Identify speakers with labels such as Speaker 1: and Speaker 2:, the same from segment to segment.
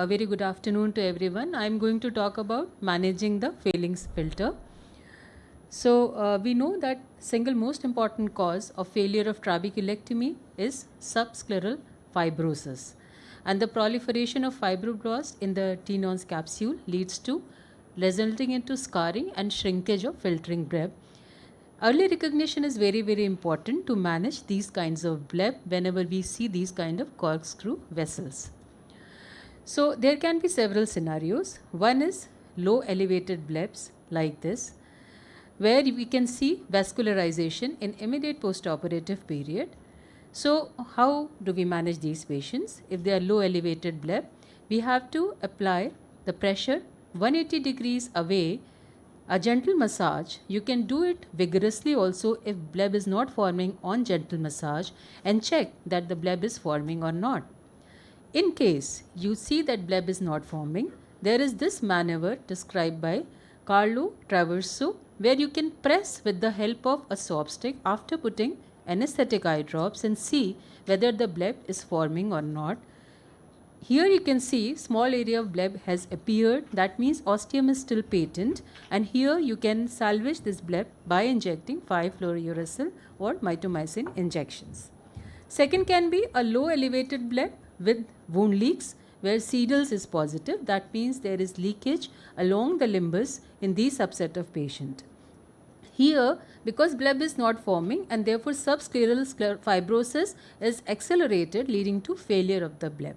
Speaker 1: A very good afternoon to everyone. I am going to talk about managing the failings filter. We know that single most important cause of failure of trabeculectomy is subscleral fibrosis, and the proliferation of fibroblasts in the Tenon's capsule leads to resulting into scarring and shrinkage of filtering bleb. Early recognition is very important to manage these kinds of bleb whenever we see these kind of corkscrew vessels. So there can be several scenarios. One is low elevated blebs like this, where we can see vascularization in immediate postoperative period. So how do we manage these patients? If they are low elevated bleb, we have to apply the pressure 180 degrees away, a gentle massage. You can do it vigorously also if bleb is not forming on gentle massage, and check that the bleb is forming or not. In case you see that bleb is not forming, there is this maneuver described by Carlo Traverso, where you can press with the help of a soap stick after putting anesthetic eye drops and see whether the bleb is forming or not. Here you can see small area of bleb has appeared, that means ostium is still patent, and here you can salvage this bleb by injecting 5-fluorouracil or mitomycin injections. Second can be a low elevated bleb with wound leaks where Seidels is positive, that means there is leakage along the limbus in this subset of patient. Here, because bleb is not forming and therefore subscleral fibrosis is accelerated, leading to failure of the bleb.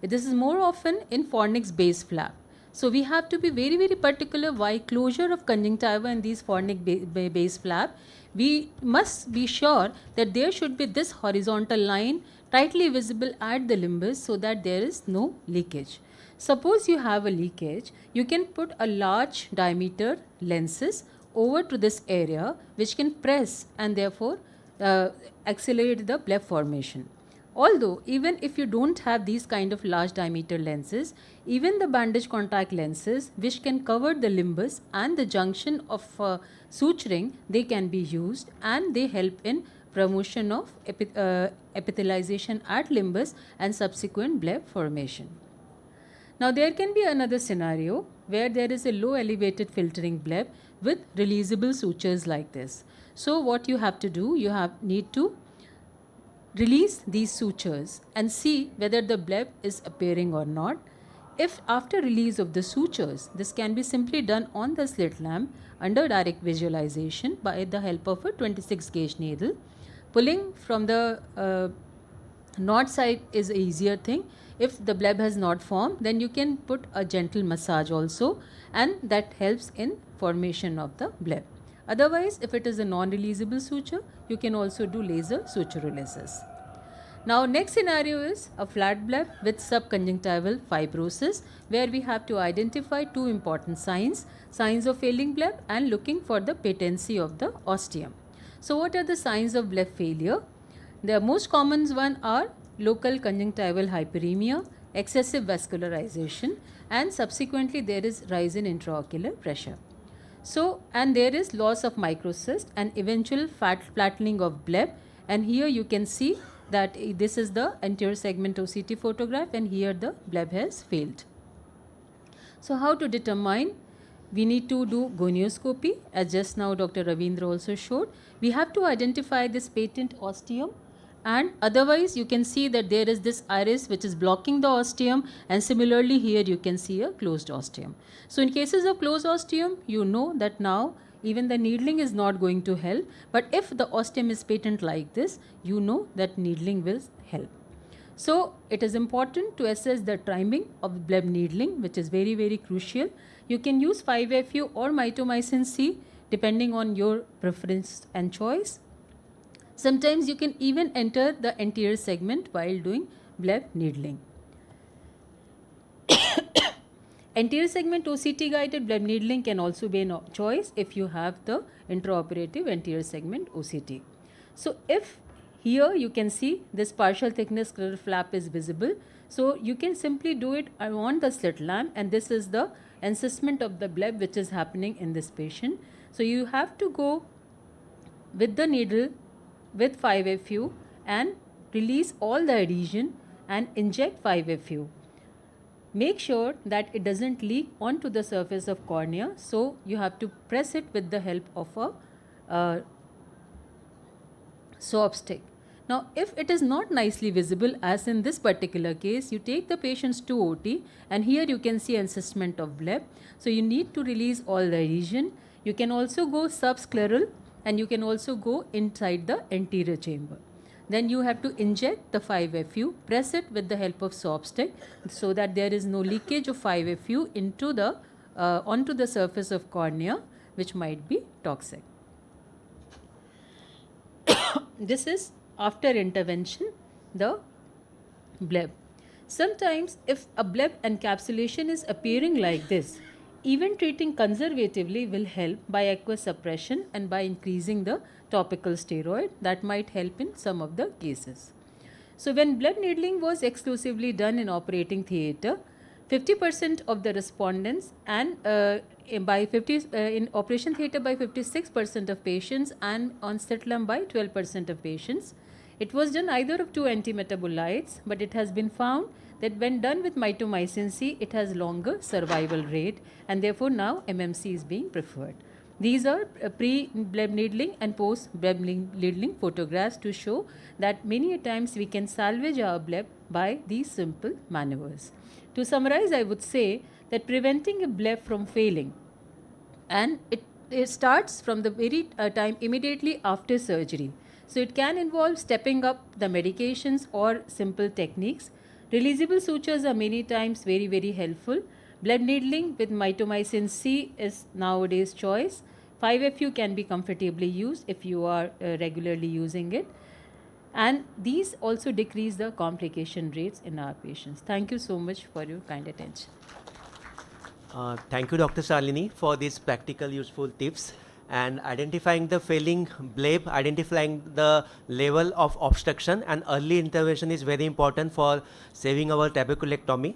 Speaker 1: This is more often in fornix base flap. So we have to be very particular why closure of conjunctiva in these fornix base flap. We must be sure that there should be this horizontal line tightly visible at the limbus so that there is no leakage. Suppose you have a leakage, you can put a large diameter lenses over to this area which can press and therefore accelerate the bleb formation. Although even if you don't have these kind of large diameter lenses, even the bandage contact lenses which can cover the limbus and the junction of suturing, they can be used and they help in promotion of epithelialization at limbus and subsequent bleb formation. Now there can be another scenario where there is a low elevated filtering bleb with releasable sutures like this. So what you have to do, you need to release these sutures and see whether the bleb is appearing or not. If after release of the sutures, this can be simply done on the slit lamp under direct visualization by the help of a 26 gauge needle. Pulling from the knot side is an easier thing. If the bleb has not formed, then you can put a gentle massage also, and that helps in formation of the bleb. Otherwise, if it is a non-releasable suture, you can also do laser suturolysis. Now, next scenario is a flat bleb with subconjunctival fibrosis, where we have to identify two important signs of failing bleb and looking for the patency of the ostium. So, what are the signs of bleb failure? The most common ones are local conjunctival hyperemia, excessive vascularization, and subsequently there is rise in intraocular pressure. So, and there is loss of microcyst and eventual flattening of bleb, and here you can see that this is the anterior segment OCT photograph, and here the bleb has failed. So, how to determine? We need to do gonioscopy, as just now Dr. Ravindra also showed. We have to identify this patent ostium, and otherwise you can see that there is this iris which is blocking the ostium, and similarly here you can see a closed ostium. So in cases of closed ostium, you know that now even the needling is not going to help, but if the ostium is patent like this, you know that needling will help. So it is important to assess the timing of bleb needling, which is very crucial. You can use 5-FU or mitomycin C depending on your preference and choice. Sometimes you can even enter the anterior segment while doing bleb needling. Anterior segment OCT guided bleb needling can also be a choice if you have the intraoperative anterior segment OCT. So if here you can see this partial thickness scleral flap is visible, so you can simply do it on the slit lamp, and this is the encystment of the bleb which is happening in this patient. So you have to go with the needle with 5-FU and release all the adhesion and inject 5-FU. Make sure that it doesn't leak onto the surface of cornea, so you have to press it with the help of a soap stick. Now, if it is not nicely visible, as in this particular case, you take the patients to OT, and here you can see encystment of bleb. So you need to release all the adhesion. You can also go subscleral, and you can also go inside the anterior chamber. Then you have to inject the 5-FU, press it with the help of soap stick so that there is no leakage of 5-FU into the onto the surface of cornea, which might be toxic. This is after intervention, the bleb. Sometimes if a bleb encapsulation is appearing like this, even treating conservatively will help by aqueous suppression and by increasing the topical steroid. That might help in some of the cases. So when bleb needling was exclusively done in operating theatre, 50% of the respondents, and in operation theatre by 56% of patients, and on slit-lamp by 12% of patients. It was done either of two antimetabolites, but it has been found that when done with mitomycin C, it has longer survival rate, and therefore now MMC is being preferred. These are pre-bleb needling and post-bleb needling photographs to show that many a times we can salvage our bleb by these simple maneuvers. To summarize, I would say that preventing a bleb from failing, and it starts from the very time immediately after surgery. So it can involve stepping up the medications or simple techniques. Releasable sutures are many times very, very helpful. Bleb needling with mitomycin C is nowadays choice. 5-FU can be comfortably used if you are regularly using it. And these also decrease the complication rates in our patients. Thank you so much for your kind attention.
Speaker 2: Thank you, Dr. Shalini, for these practical useful tips. And identifying the failing bleb, identifying the level of obstruction, and early intervention is very important for saving our trabeculectomy.